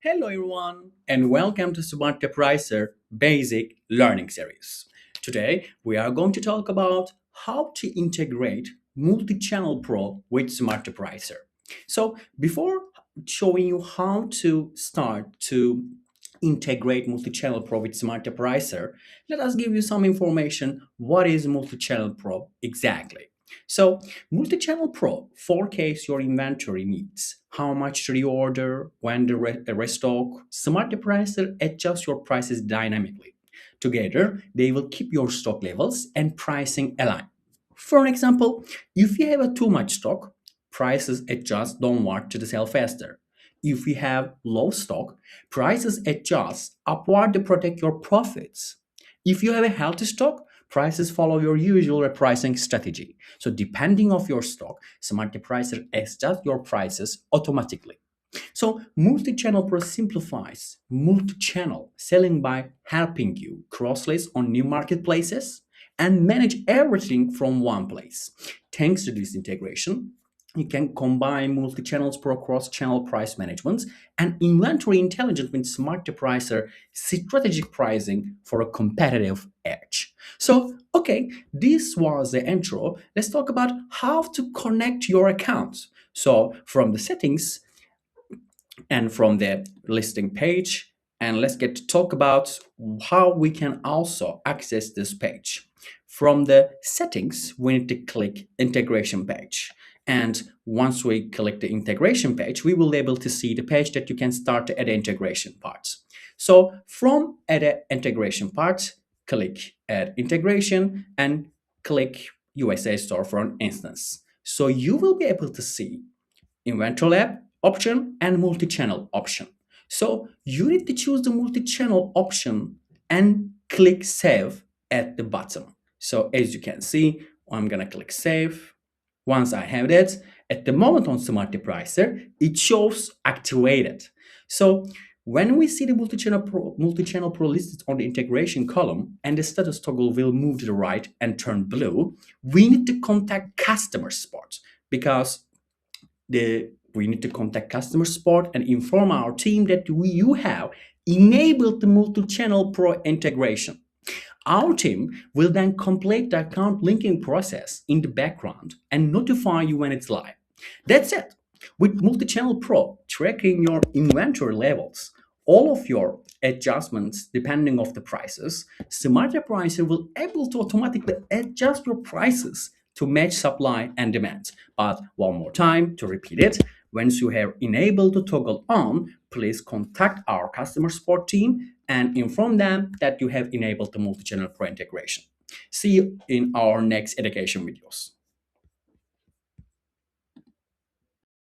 Hello everyone and welcome to SmartRepricer Basic Learning Series. Today we are going to talk about how to integrate Multichannel Pro with SmartRepricer. So before showing you how to start to integrate Multichannel Pro with SmartRepricer, let us give you some information. What is Multichannel Pro exactly? So, Multi-Channel Pro forecasts your inventory needs, how much to reorder, when to restock. Smart Repricer adjusts your prices dynamically. Together, they will keep your stock levels and pricing aligned. For an example, if you have a too much stock, prices adjust downward to sell faster. If you have low stock, prices adjust upward to protect your profits. If you have a healthy stock, prices follow your usual repricing strategy. So depending of your stock, Smart Repricer adjusts your prices automatically. So multi-channel pro simplifies multi-channel selling by helping you cross-list on new marketplaces and manage everything from one place. Thanks to this integration, you can combine multi-channels pro cross-channel price management and inventory intelligence with smart repricer strategic pricing for a competitive edge. So, okay, this was the intro. Let's talk about how to connect your accounts. So, from the settings and from the listing page, and let's get to talk about how we can also access this page. From the settings, we need to click integration page. And once we click the integration page, we will be able to see the page that you can start to add integration parts. So from add integration parts, click add integration and click USA storefront instance. So you will be able to see inventory lab option and multi-channel option. So you need to choose the multi-channel option and click save at the bottom. So as you can see, I'm gonna click save. Once I have that, at the moment on Smart Repricer, it shows activated. So when we see the multi-channel pro listed on the integration column and the status toggle will move to the right and turn blue, we need to contact customer support because we need to contact customer support and inform our team that you have enabled the multi-channel pro integration. Our team will then complete the account linking process in the background and notify you when it's live. That's it. With Multi-Channel Pro tracking your inventory levels, all of your adjustments depending of the prices, Smart Repricer will able to automatically adjust your prices to match supply and demand. But one more time to repeat it, once you have enabled the toggle on, please contact our customer support team and inform them that you have enabled the multi-channel pro integration. See you in our next education videos.